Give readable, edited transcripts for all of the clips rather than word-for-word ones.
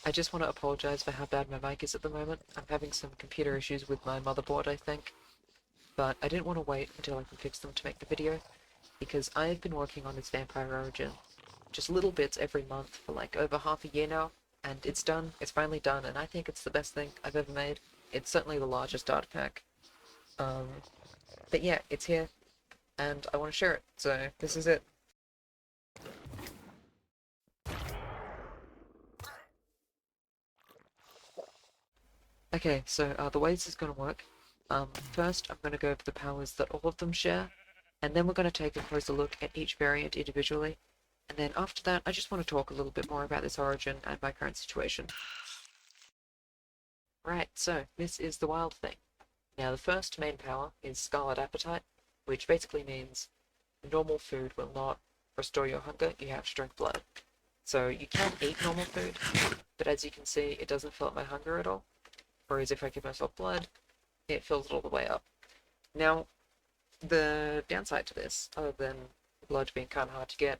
I just want to apologize for how bad my mic is at the moment. I'm having some computer issues with my motherboard, I think, but I didn't want to wait until I can fix them to make the video, because I've been working on this Vampire Origin just little bits every month for like over half a year now, and it's done, it's finally done, and I think it's the best thing I've ever made. It's certainly the largest data pack. Um, but yeah, it's here, and I want to share it, so this is it. Okay, so the way this is going to work, first I'm going to go over the powers that all of them share, and then we're going to take a closer look at each variant individually, and then after that I just want to talk a little bit more about this origin and my current situation. Right, so this is the Wild Thing. Now the first main power is Scarlet Appetite, which basically means normal food will not restore your hunger, you have to drink blood. So you can eat normal food, but as you can see it doesn't fill up my hunger at all. Whereas if I give myself blood, it fills it all the way up. Now, the downside to this, other than blood being kind of hard to get,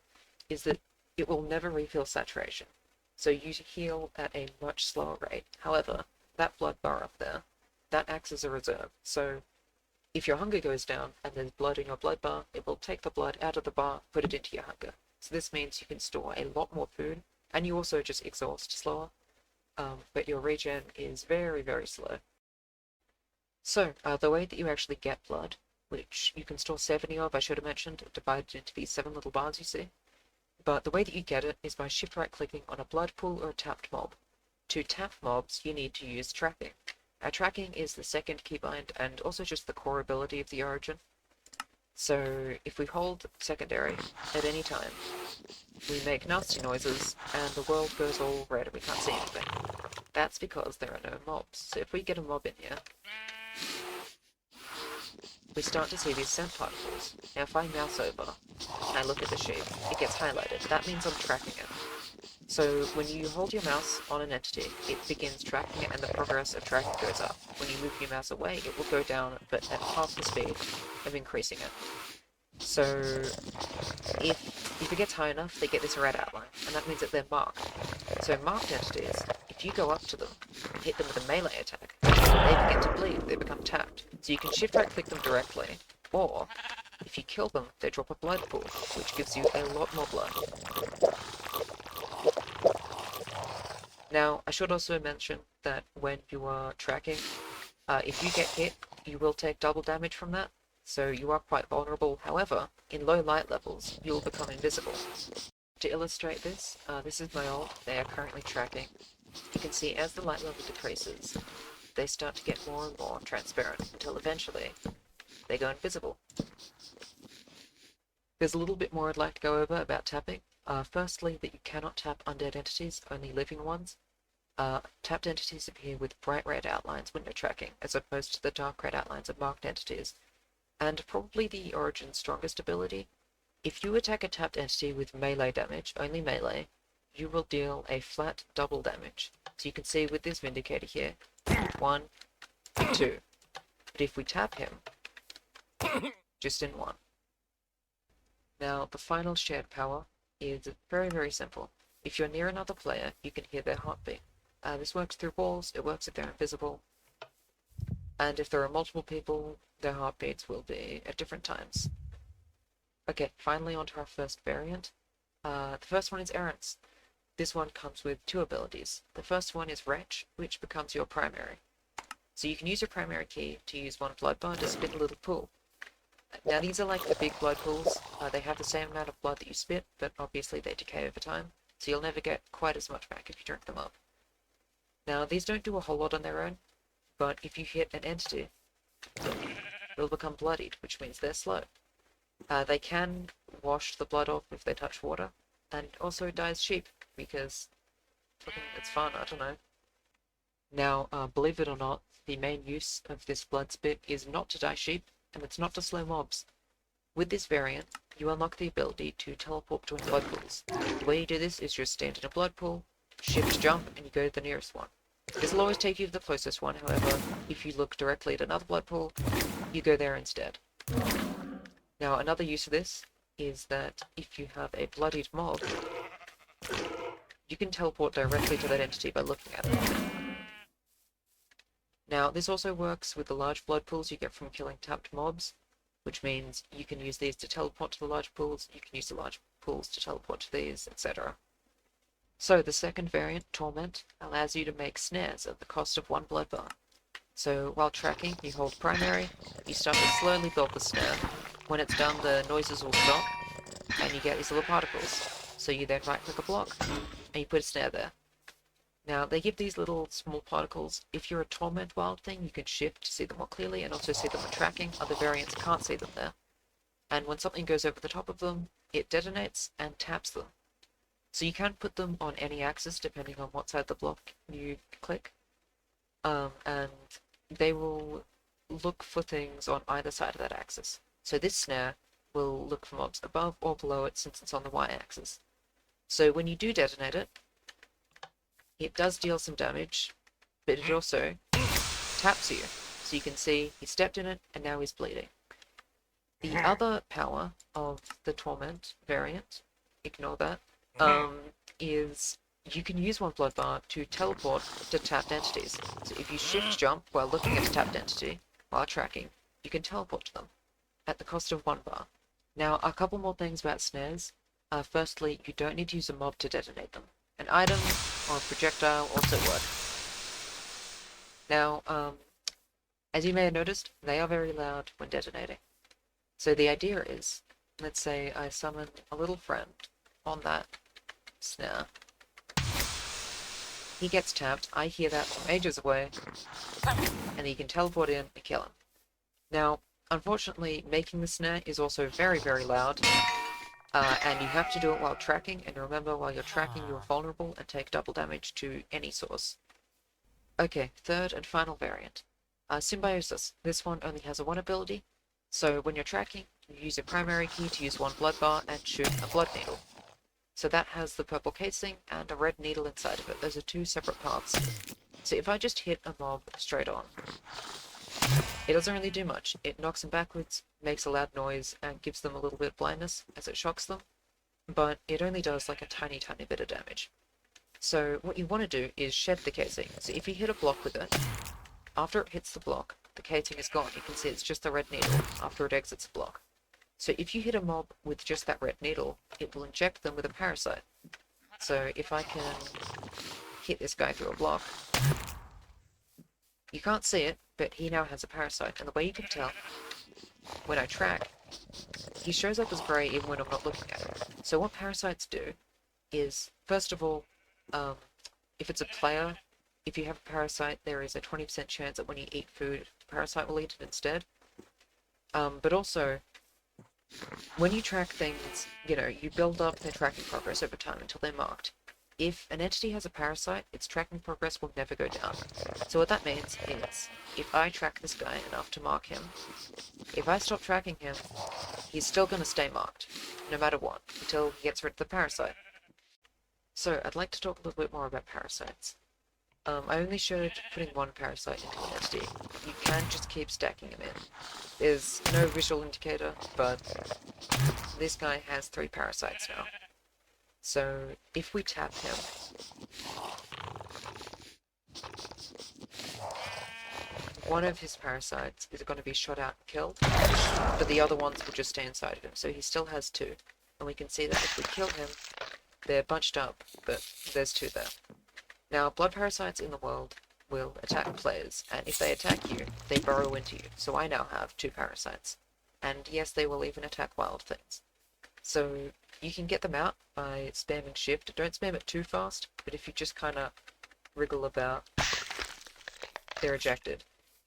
is that it will never refill saturation. So you heal at a much slower rate. However, that blood bar up there, that acts as a reserve. So if your hunger goes down and there's blood in your blood bar, it will take the blood out of the bar, put it into your hunger. So this means you can store a lot more food, and you also just exhaust slower. But your regen is very, very slow. So, the way that you actually get blood, which you can store 70 of, I should have mentioned, divided into these 7 little bars you see. But the way that you get it is by shift right clicking on a blood pool or a tapped mob. To tap mobs, you need to use tracking. Tracking is the second keybind and also just the core ability of the origin. So if we hold secondary at any time, we make nasty noises and the world goes all red and we can't see anything. That's because there are no mobs. So if we get a mob in here, we start to see these scent particles. Now if I mouse over and I look at the shape, it gets highlighted. That means I'm tracking it. So when you hold your mouse on an entity, it begins tracking it and the progress of tracking goes up. When you move your mouse away, it will go down, but at half the speed of increasing it. So if it gets high enough, they get this red outline, and that means that they're marked. So marked entities, if you go up to them and hit them with a melee attack, they begin to bleed, they become tapped. So you can shift right click them directly, or if you kill them, they drop a blood pool, which gives you a lot more blood. Now, I should also mention that when you are tracking, if you get hit, you will take double damage from that, so you are quite vulnerable. However, in low light levels, you'll become invisible. To illustrate this, this is my ult. They are currently tracking. You can see as the light level decreases, they start to get more and more transparent until eventually they go invisible. There's a little bit more I'd like to go over about tapping. Firstly, that you cannot tap undead entities, only living ones. Tapped entities appear with bright red outlines when you're tracking, as opposed to the dark red outlines of marked entities. And probably the Origin's strongest ability, if you attack a tapped entity with melee damage, only melee, you will deal a flat double damage. So you can see with this Vindicator here, 1, 2. But if we tap him, just in 1. Now, the final shared power is very, very simple. If you're near another player, you can hear their heartbeat. This works through walls, it works if they're invisible, and if there are multiple people, their heartbeats will be at different times. Okay, finally onto our first variant. The first one is Errance. This one comes with 2 abilities. The first one is Wretch, which becomes your primary. So you can use your primary key to use one blood bar to spit a little pool. Now these are like the big blood pools. They have the same amount of blood that you spit, but obviously they decay over time, so you'll never get quite as much back if you drink them up. Now these don't do a whole lot on their own, but if you hit an entity, they'll become bloodied, which means they're slow. They can wash the blood off if they touch water, and also dyes sheep, because it's fun, I don't know. Now, believe it or not, the main use of this blood spit is not to dye sheep, and it's not to slow mobs. With this variant, you unlock the ability to teleport between blood pools. The way you do this is just stand in a blood pool, shift jump, and you go to the nearest one. This will always take you to the closest one, however, if you look directly at another blood pool, you go there instead. Now, another use of this is that if you have a bloodied mob, you can teleport directly to that entity by looking at it. Now, this also works with the large blood pools you get from killing tapped mobs, which means you can use these to teleport to the large pools, you can use the large pools to teleport to these, etc. So the second variant, Torment, allows you to make snares at the cost of 1 blood bar. So while tracking, you hold primary, you start to slowly build the snare. When it's done, the noises will stop, and you get these little particles. So you then right-click a block, and you put a snare there. Now, they give these little small particles. If you're a Torment wild thing, you can shift to see them more clearly and also see them when tracking. Other variants can't see them there. And when something goes over the top of them, it detonates and taps them. So you can put them on any axis depending on what side of the block you click. And they will look for things on either side of that axis. So this snare will look for mobs above or below it since it's on the y-axis. So when you do detonate it, it does deal some damage, but it also taps you. So you can see he stepped in it and now he's bleeding. The other power of the Torment variant, ignore that, is you can use 1 blood bar to teleport to tapped entities. So if you shift jump while looking at a tapped entity, while tracking, you can teleport to them, at the cost of 1 bar. Now, a couple more things about snares. Firstly, you don't need to use a mob to detonate them. An item or a projectile also work. Now, as you may have noticed, they are very loud when detonating. So the idea is, let's say I summon a little friend on that snare. He gets tapped, I hear that from ages away, and you can teleport in and kill him. Now, unfortunately, making the snare is also very, very loud, and you have to do it while tracking, and remember, while you're tracking, you're vulnerable and take double damage to any source. Okay, third and final variant. Symbiosis. This one only has a 1 ability, so when you're tracking, you use your primary key to use 1 blood bar and shoot a blood needle. So that has the purple casing and a red needle inside of it. Those are 2 separate paths. So if I just hit a mob straight on, it doesn't really do much. It knocks them backwards, makes a loud noise, and gives them a little bit of blindness as it shocks them, but it only does like a tiny, tiny bit of damage. So what you want to do is shed the casing. So if you hit a block with it, after it hits the block, the casing is gone. You can see it's just the red needle after it exits the block. So if you hit a mob with just that red needle, it will inject them with a parasite. So if I can hit this guy through a block, you can't see it, but he now has a parasite. And the way you can tell, when I track, he shows up as grey even when I'm not looking at him. So what parasites do is, first of all, if it's a player, if you have a parasite, there is a 20% chance that when you eat food, the parasite will eat it instead. But also, when you track things, you build up their tracking progress over time until they're marked. If an entity has a parasite, its tracking progress will never go down. So what that means is, if I track this guy enough to mark him, if I stop tracking him, he's still going to stay marked, no matter what, until he gets rid of the parasite. So I'd like to talk a little bit more about parasites. I only showed putting 1 parasite into an entity. You can just keep stacking them in. There's no visual indicator, but this guy has 3 parasites now. So if we tap him, one of his parasites is going to be shot out and killed, but the other ones will just stay inside of him. So he still has 2, and we can see that if we kill him, they're bunched up, but there's 2 there. Now, blood parasites in the world will attack players, and if they attack you, they burrow into you. So I now have 2 parasites. And yes, they will even attack wild things. So you can get them out by spamming shift. Don't spam it too fast, but if you just kind of wriggle about, they're ejected.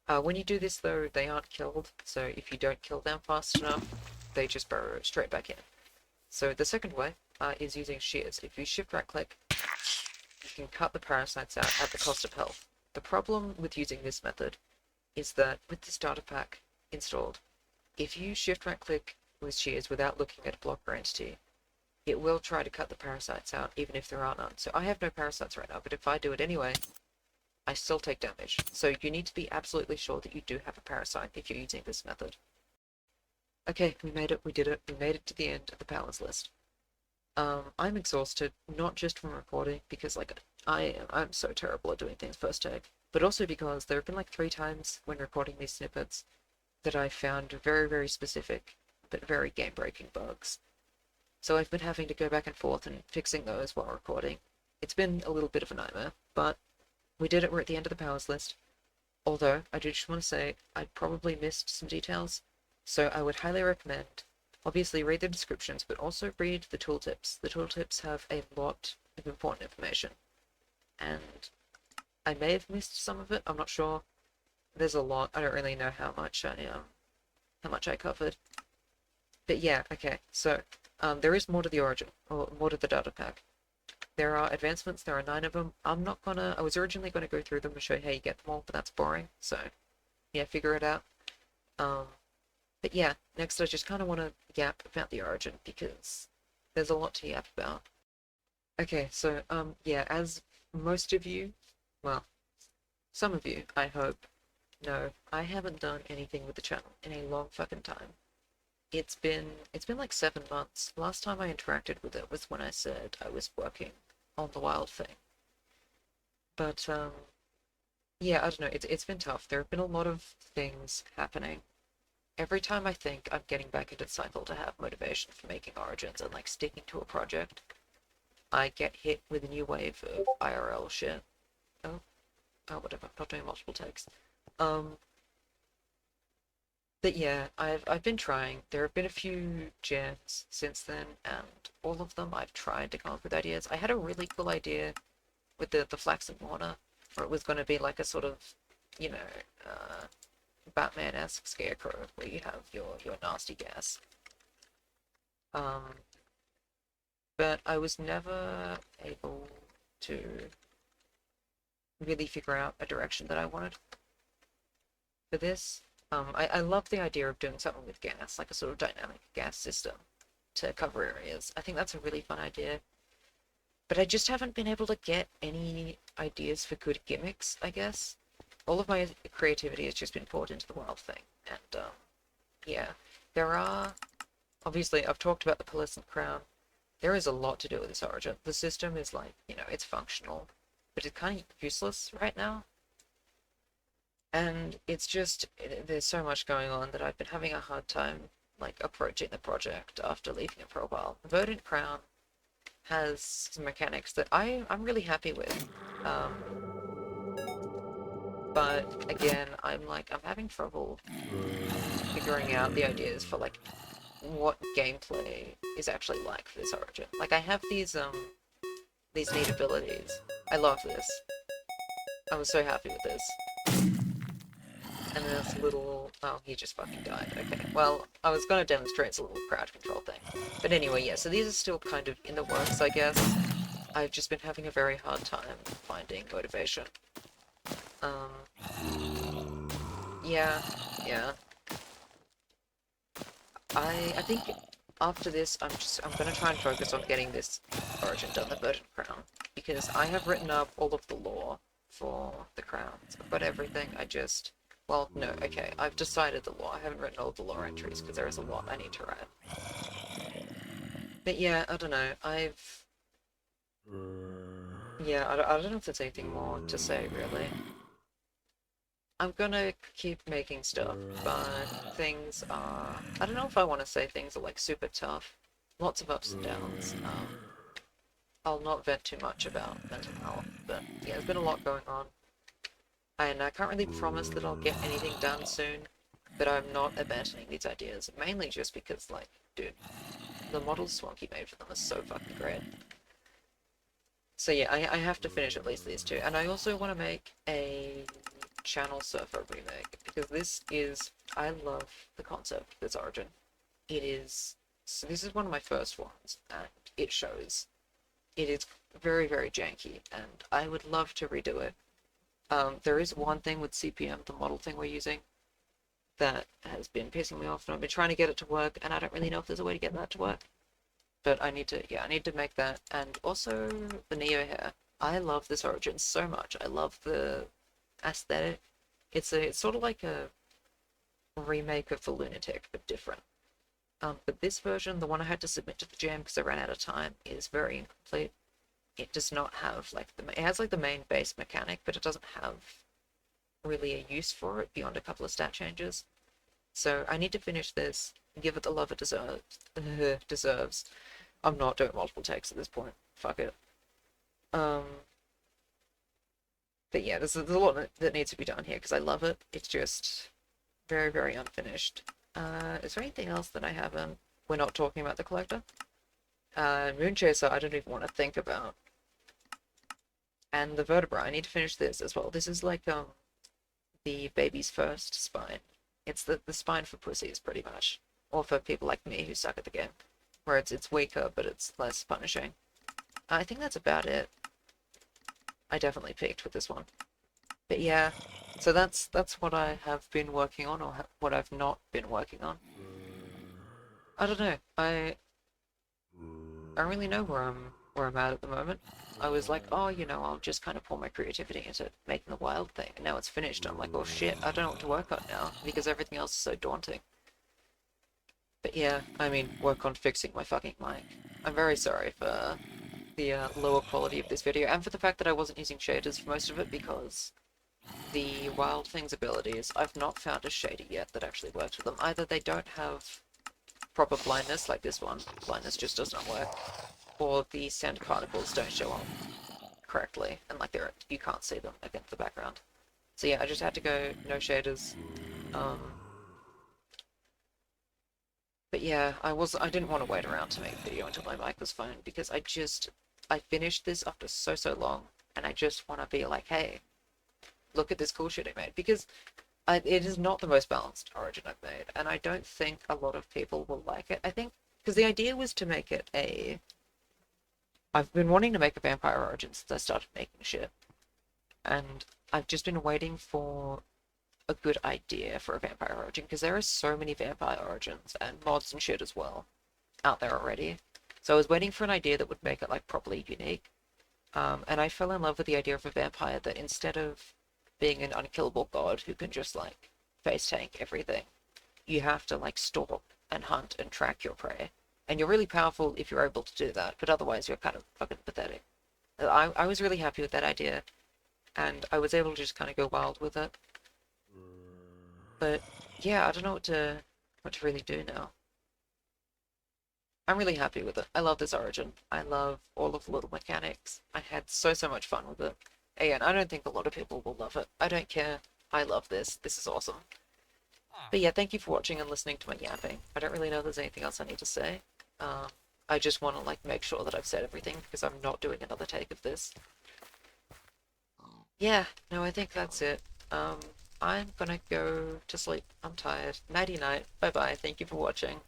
When you do this though, they aren't killed, so if you don't kill them fast enough, they just burrow straight back in. So the second way is using shears. If you shift right click, you can cut the parasites out at the cost of health. The problem with using this method is that with the starter pack installed, if you shift right click with shears without looking at a block or entity, it will try to cut the parasites out even if there are none. So I have no parasites right now, but if I do it anyway, I still take damage. So you need to be absolutely sure that you do have a parasite if you're using this method. Okay, we made it, we did it, we made it to the end of the powers list. I'm exhausted, not just from recording, because like I'm so terrible at doing things first take, but also because there have been like 3 times when recording these snippets that I found very, very specific but very game-breaking bugs. So I've been having to go back and forth and fixing those while recording. It's been a little bit of a nightmare, but we did it. We're at the end of the powers list. Although, I do just want to say, I probably missed some details, so I would highly recommend, obviously read the descriptions, but also read the tooltips. The tooltips have a lot of important information, and I may have missed some of it, I'm not sure. There's a lot, I don't really know how much I covered. But yeah, okay, so, there is more to the origin, or more to the data pack. There are advancements, there are 9 of them. I was originally gonna go through them and show you how you get them all, but that's boring, so yeah, figure it out. Um, but yeah, next I just kind of want to yap about the origin because there's a lot to yap about. Okay, so yeah, as most of you, well, some of you, I hope, know, I haven't done anything with the channel in a long fucking time. It's been like 7 months. Last time I interacted with it was when I said I was working on the wild thing. But yeah, I don't know. It's been tough. There have been a lot of things happening. Every time I think I'm getting back into the cycle to have motivation for making Origins and like sticking to a project, I get hit with a new wave of IRL shit. Oh, oh, whatever. I'm not doing multiple takes. Um, but yeah, I've been trying. There have been a few jams since then, and all of them I've tried to come up with ideas. I had a really cool idea with the flax and water, where it was going to be like a sort of, you know, uh, Batman-esque scarecrow, where you have your nasty gas. Um, but I was never able to really figure out a direction that I wanted for this. I love the idea of doing something with gas, like a sort of dynamic gas system to cover areas. I think that's a really fun idea. But I just haven't been able to get any ideas for good gimmicks, I guess. All of my creativity has just been poured into the wild thing. And, yeah. There are... Obviously, I've talked about the pearlescent crown. There is a lot to do with this origin. The system is like, you know, it's functional, but it's kind of useless right now. And it's just, there's so much going on that I've been having a hard time, like, approaching the project after leaving it for a while. Verdant Crown has some mechanics that I'm really happy with. But again, I'm having trouble figuring out the ideas for like what gameplay is actually like for this origin. Like I have these neat abilities. I love this. I was so happy with this. And then this little... Oh, he just fucking died. Okay, well, I was gonna demonstrate it's a little crowd control thing. But anyway, yeah, so these are still kind of in the works, I guess. I've just been having a very hard time finding motivation. Yeah, yeah. I think after this, I'm gonna try and focus on getting this origin done, the Verdant Crown, because I have written up all of the lore for the crowns. I've got everything. Well, no, okay. I've decided the lore. I haven't written all the lore entries because there is a lot I need to write. But yeah, I don't know. Yeah, I don't know if there's anything more to say really. I'm gonna keep making stuff, but things are... I don't know if I want to say things are like super tough. Lots of ups and downs. I'll not vent too much about mental health, but yeah, there's been a lot going on. And I can't really promise that I'll get anything done soon, but I'm not abandoning these ideas, mainly just because, like, dude, the models Swanky made for them are so fucking great. So yeah, I have to finish at least these two, and I also want to make a Channel Surfer remake, because I love the concept of this origin. So this is one of my first ones, and it shows. It is very, very janky, and I would love to redo it. There is one thing with CPM, the model thing we're using, that has been pissing me off, and I've been trying to get it to work, and I don't really know if there's a way to get that to work. But I need to make that, and also the Neo hair. I love this origin so much. I love the aesthetic. It's sort of like a remake of the Lunatic, but different. But this version, the one I had to submit to the jam because I ran out of time, is very incomplete. It does not have like it has like the main base mechanic, but it doesn't have really a use for it beyond a couple of stat changes. So I need to finish this, give it the love it deserves. Deserves. I'm not doing multiple takes at this point. Fuck it. Um, but yeah, there's a lot that needs to be done here because I love it. It's just very, very unfinished. Is there anything else that I haven't? We're not talking about the collector. Moonchaser, I don't even want to think about. And the vertebra, I need to finish this as well. This is like the baby's first spine. It's the spine for pussies, pretty much, or for people like me who suck at the game, where it's weaker but it's less punishing. I think that's about it. I definitely peaked with this one. But yeah, so that's what I have been working on, or what I've not been working on. I don't know. I don't really know where I'm at the moment. I was like, oh, I'll just kind of pour my creativity into making the wild thing, and now it's finished. I'm like, oh shit, I don't know what to work on now because everything else is so daunting. But yeah, I mean, work on fixing my fucking mic. I'm very sorry for the lower quality of this video, and for the fact that I wasn't using shaders for most of it because the Wild Thing's abilities, I've not found a shader yet that actually works with them. Either they don't have proper blindness, like this one, blindness just does not work, or the sand particles don't show up correctly, and like you can't see them against the background. So yeah, I just had to go no shaders. Um, but yeah, I didn't want to wait around to make a video until my mic was fine because I finished this after so long, and I just want to be like, hey, look at this cool shit I made because it is not the most balanced Origin I've made, and I don't think a lot of people will like it. I think because the idea was to make it a. I've been wanting to make a Vampire Origin since I started making shit, and I've just been waiting for a good idea for a Vampire Origin because there are so many Vampire Origins and mods and shit as well out there already. So I was waiting for an idea that would make it like properly unique. And I fell in love with the idea of a vampire that instead of being an unkillable god who can just like face tank everything, you have to like stalk and hunt and track your prey. And you're really powerful if you're able to do that, but otherwise you're kind of fucking pathetic. I was really happy with that idea, and I was able to just kind of go wild with it. But yeah, I don't know what to really do now. I'm really happy with it. I love this origin. I love all of the little mechanics. I had so much fun with it. And I don't think a lot of people will love it. I don't care. I love this. This is awesome. But yeah, thank you for watching and listening to my yapping. I don't really know if there's anything else I need to say. Um, I just want to like make sure that I've said everything because I'm not doing another take of this. Yeah, no, I think that's it. I'm gonna go to sleep. I'm tired. Nighty night. Bye bye. Thank you for watching.